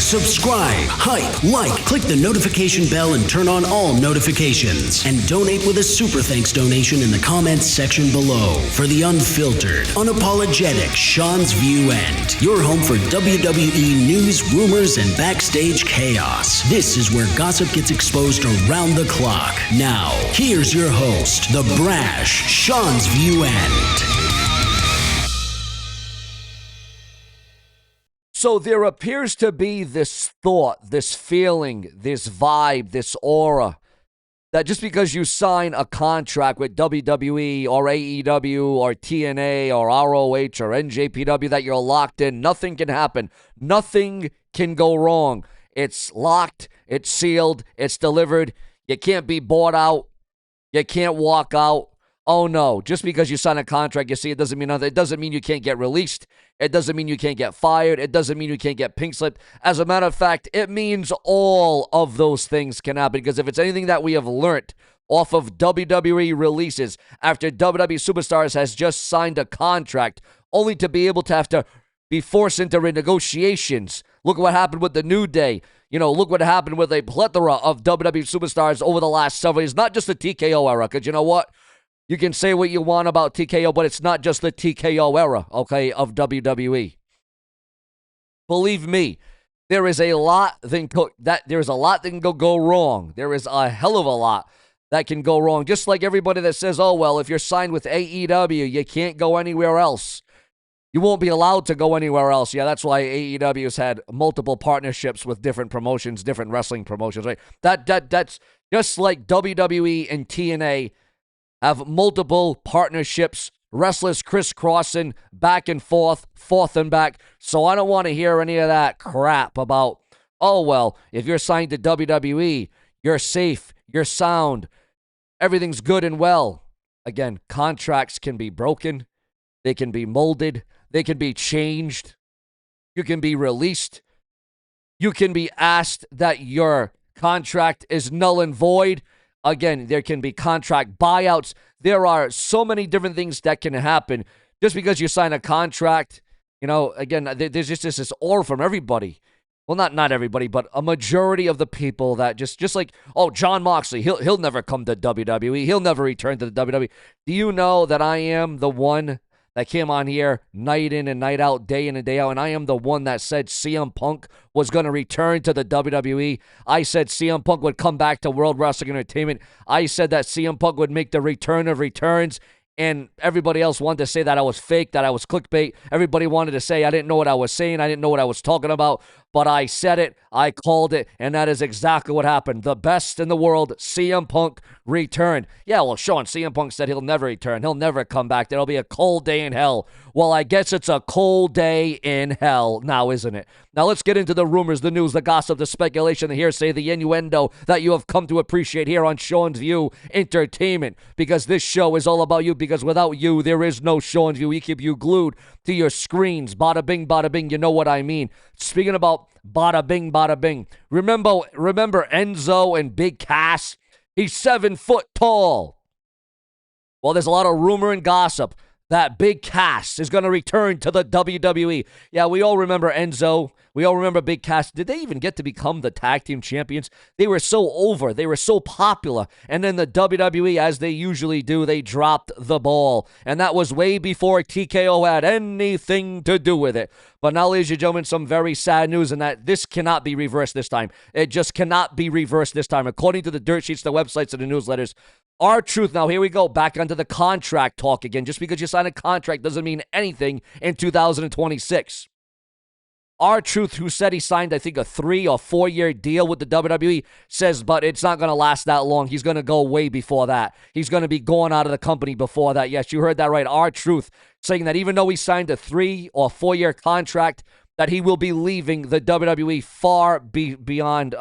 subscribe, hype, like, click the notification bell and turn on all notifications. And donate with a super thanks donation in the comments section below for the unfiltered, unapologetic Sean's View End. Your home for WWE news, rumors, and backstage chaos. This is where gossip gets exposed around the clock. Now, here's your host, the brash Sean's View End. So there appears to be this thought, this feeling, this vibe, this aura, that just because you sign a contract with WWE or AEW or TNA or ROH or NJPW that you're locked in, nothing can happen. Nothing can go wrong. It's locked, it's sealed, it's delivered. You can't be bought out. You can't walk out. Oh no, just because you sign a contract, you see, it doesn't mean nothing. It doesn't mean you can't get released. It doesn't mean you can't get fired. It doesn't mean you can't get pink slipped. As a matter of fact, it means all of those things can happen, because if it's anything that we have learned off of WWE releases after WWE Superstars has just signed a contract only to be able to have to be forced into renegotiations. Look what happened with the New Day. You know, look what happened with a plethora of WWE Superstars over the last several years, not just the TKO era, because you know what? You can say what you want about TKO, but it's not just the TKO era, okay, of WWE. Believe me, there is a lot that can go wrong. There is a hell of a lot that can go wrong. Just like everybody that says, oh, well, if you're signed with AEW, you can't go anywhere else. You won't be allowed to go anywhere else. Yeah, that's why AEW's had multiple partnerships with different promotions, different wrestling promotions, right? That's just like WWE and TNA have multiple partnerships, wrestlers crisscrossing back and forth and back. So I don't want to hear any of that crap about, oh, well, if you're signed to WWE, you're safe, you're sound, everything's good and well. Again, contracts can be broken, they can be molded, they can be changed, you can be released, you can be asked that your contract is null and void. Again, there can be contract buyouts. There are so many different things that can happen just because you sign a contract. You know, again, there's just this aura from everybody. Well, not everybody, but a majority of the people that just like, oh, Jon Moxley, he'll never come to WWE. He'll never return to the WWE. Do you know that I am the one that came on here night in and night out, day in and day out, and I am the one that said CM Punk was going to return to the WWE. I said CM Punk would come back to World Wrestling Entertainment. I said that CM Punk would make the return of returns, and everybody else wanted to say that I was fake, that I was clickbait. Everybody wanted to say I didn't know what I was saying, I didn't know what I was talking about, but I said it, I called it, and that is exactly what happened. The best in the world, CM Punk, returned. Yeah, well, Sean, CM Punk said he'll never return. He'll never come back. There'll be a cold day in hell. Well, I guess it's a cold day in hell now, isn't it? Now let's get into the rumors, the news, the gossip, the speculation, the hearsay, the innuendo that you have come to appreciate here on Sean's View Entertainment, because this show is all about you, because without you, there is no Sean's View. We keep you glued to your screens. Bada bing, you know what I mean. Speaking about bada bing. Remember Enzo and Big Cass? He's 7 foot tall. Well, there's a lot of rumor and gossip that Big Cass is going to return to the WWE. Yeah, we all remember Enzo. We all remember Big Cass. Did they even get to become the tag team champions? They were so over. They were so popular. And then the WWE, as they usually do, they dropped the ball. And that was way before TKO had anything to do with it. But now, ladies and gentlemen, some very sad news, and that this cannot be reversed this time. It just cannot be reversed this time. According to the dirt sheets, the websites, and the newsletters, R-Truth, now here we go, back onto the contract talk again. Just because you sign a contract doesn't mean anything in 2026. R-Truth, who said he signed, I think, a 3 or 4 year deal with the WWE, says, but it's not going to last that long. He's going to go way before that. He's going to be going out of the company before that. Yes, you heard that right. R-Truth saying that even though he signed a 3 or 4 year contract, that he will be leaving the WWE far beyond,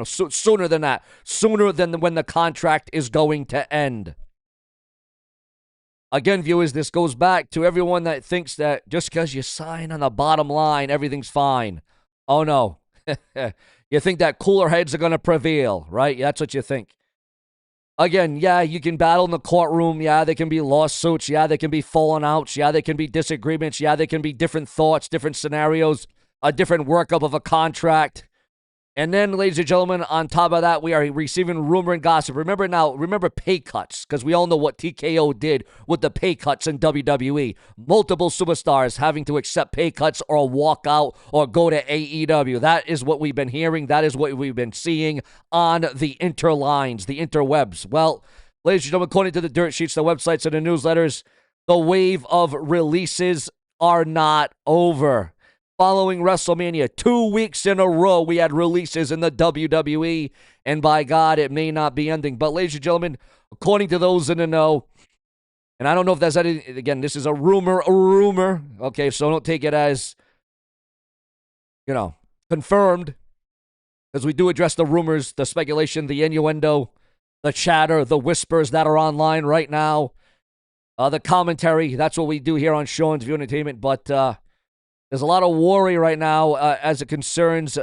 sooner than that. Sooner than when the contract is going to end. Again, viewers, this goes back to everyone that thinks that just because you sign on the bottom line, everything's fine. Oh, no. You think that cooler heads are going to prevail, right? That's what you think. Again, yeah, you can battle in the courtroom. Yeah, there can be lawsuits. Yeah, there can be falling outs. Yeah, there can be disagreements. Yeah, there can be different thoughts, different scenarios. a different workup of a contract. And then, ladies and gentlemen, on top of that, we are receiving rumor and gossip. Remember pay cuts, because we all know what TKO did with the pay cuts in WWE. Multiple superstars having to accept pay cuts or walk out or go to AEW. That is what we've been hearing. That is what we've been seeing on the interlines, the interwebs. Well, ladies and gentlemen, according to the dirt sheets, the websites, and the newsletters, the wave of releases are not over. Following WrestleMania, 2 weeks in a row, we had releases in the WWE, and by God, it may not be ending. But, ladies and gentlemen, according to those in the know, and I don't know if that's any, again, this is a rumor, okay, so don't take it as, confirmed, because we do address the rumors, the speculation, the innuendo, the chatter, the whispers that are online right now, the commentary. That's what we do here on Sean's View Entertainment, but, there's a lot of worry right now as it concerns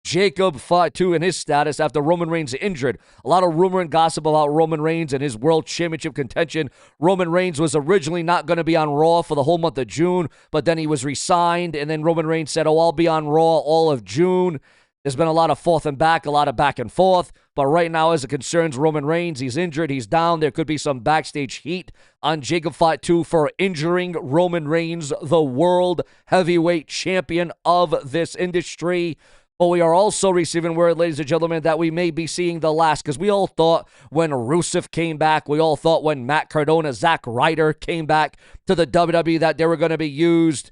Jacob Fatu and his status after Roman Reigns injured. A lot of rumor and gossip about Roman Reigns and his World Championship contention. Roman Reigns was originally not going to be on Raw for the whole month of June, but then he was re-signed, and then Roman Reigns said, I'll be on Raw all of June. There's been a lot of forth and back, a lot of back and forth. But right now, as it concerns Roman Reigns, he's injured, he's down. There could be some backstage heat on Jacob Fatu for injuring Roman Reigns, the world heavyweight champion of this industry. But we are also receiving word, ladies and gentlemen, that we may be seeing the last, because we all thought when Rusev came back, we all thought when Matt Cardona, Zack Ryder came back to the WWE that they were going to be used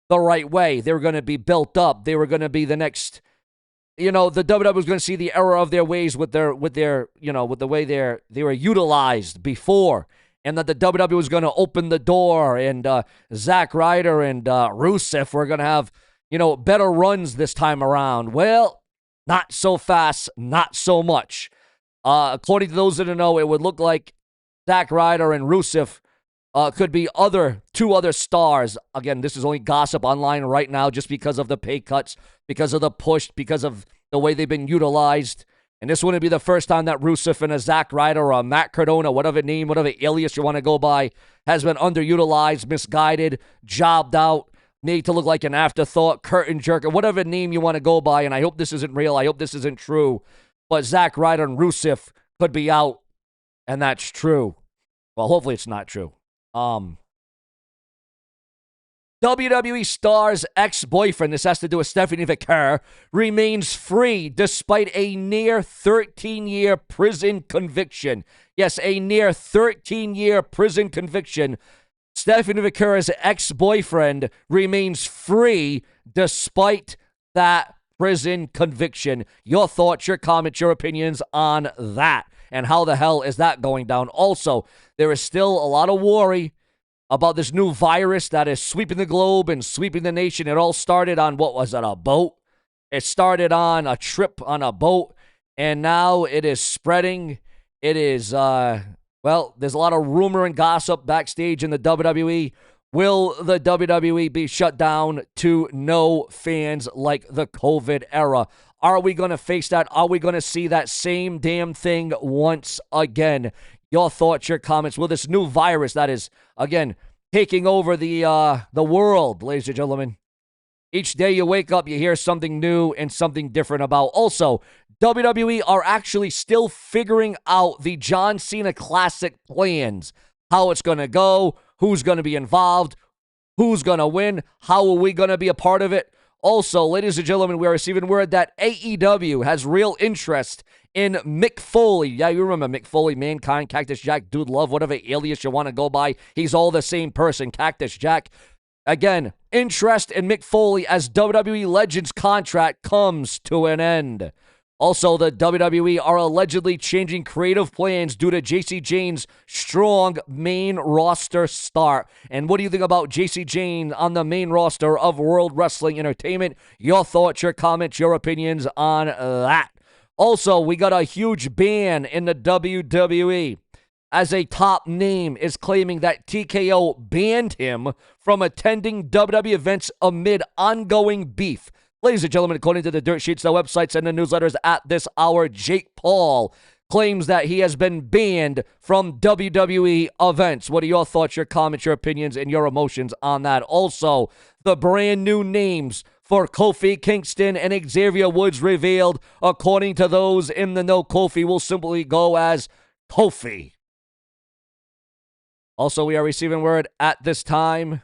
the right way. They were going to be built up. They were going to be the next... the WWE was going to see the error of their ways with the way they were utilized before, and that the WWE was going to open the door, and Zack Ryder and Rusev were going to have, better runs this time around. Well, not so fast, not so much. According to those that know, it would look like Zack Ryder and Rusev could be two other stars. Again, this is only gossip online right now just because of the pay cuts, because of the push, because of the way they've been utilized. And this wouldn't be the first time that Rusev and a Zack Ryder or a Matt Cardona, whatever alias you want to go by, has been underutilized, misguided, jobbed out, made to look like an afterthought, curtain jerker, whatever name you want to go by. And I hope this isn't real. I hope this isn't true. But Zack Ryder and Rusev could be out, and that's true. Well, hopefully it's not true. WWE star's ex-boyfriend, this has to do with Stephanie McCurr, remains free despite a near 13-year prison conviction. Yes, a near 13-year prison conviction. Stephanie McCurr's ex-boyfriend remains free despite that prison conviction. Your thoughts, your comments, your opinions on that, and how the hell is that going down? Also, there is still a lot of worry about this new virus that is sweeping the globe and sweeping the nation. It all started on, a boat? It started on a trip on a boat, and now it is spreading. It is, there's a lot of rumor and gossip backstage in the WWE. Will the WWE be shut down to no fans like the COVID era? Are we going to face that? Are we going to see that same damn thing once again? Your thoughts, your comments. Will this new virus that is, again, taking over the world, ladies and gentlemen. Each day you wake up, you hear something new and something different about. Also, WWE are actually still figuring out the John Cena Classic plans. How it's going to go, who's going to be involved, who's going to win, how are we going to be a part of it. Also, ladies and gentlemen, we are receiving word that AEW has real interest in Mick Foley. Yeah, you remember Mick Foley, Mankind, Cactus Jack, Dude Love, whatever alias you want to go by. He's all the same person, Cactus Jack. Again, interest in Mick Foley as WWE Legends contract comes to an end. Also, the WWE are allegedly changing creative plans due to JC Jane's strong main roster start. And what do you think about JC Jane on the main roster of World Wrestling Entertainment? Your thoughts, your comments, your opinions on that. Also, we got a huge ban in the WWE, as a top name is claiming that TKO banned him from attending WWE events amid ongoing beef. Ladies and gentlemen, according to the dirt sheets, the websites, and the newsletters at this hour, Jake Paul claims that he has been banned from WWE events. What are your thoughts, your comments, your opinions, and your emotions on that? Also, the brand new names for Kofi Kingston and Xavier Woods revealed. According to those in the know, Kofi will simply go as Kofi. Also, we are receiving word at this time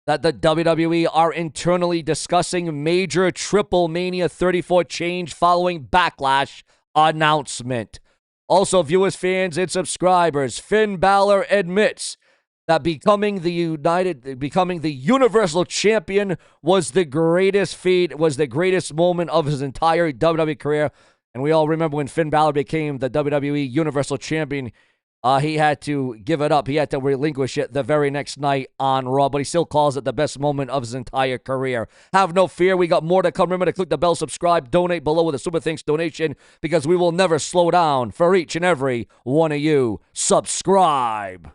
that the WWE are internally discussing major Triple Mania 34 change following Backlash announcement. Also, viewers, fans, and subscribers, Finn Balor admits that becoming the Universal Champion was the greatest feat, was the greatest moment of his entire WWE career. And we all remember when Finn Balor became the WWE Universal Champion, he had to give it up. He had to relinquish it the very next night on Raw, but he still calls it the best moment of his entire career. Have no fear. We got more to come. Remember to click the bell, subscribe, donate below with a Super Thanks donation, because we will never slow down for each and every one of you. Subscribe.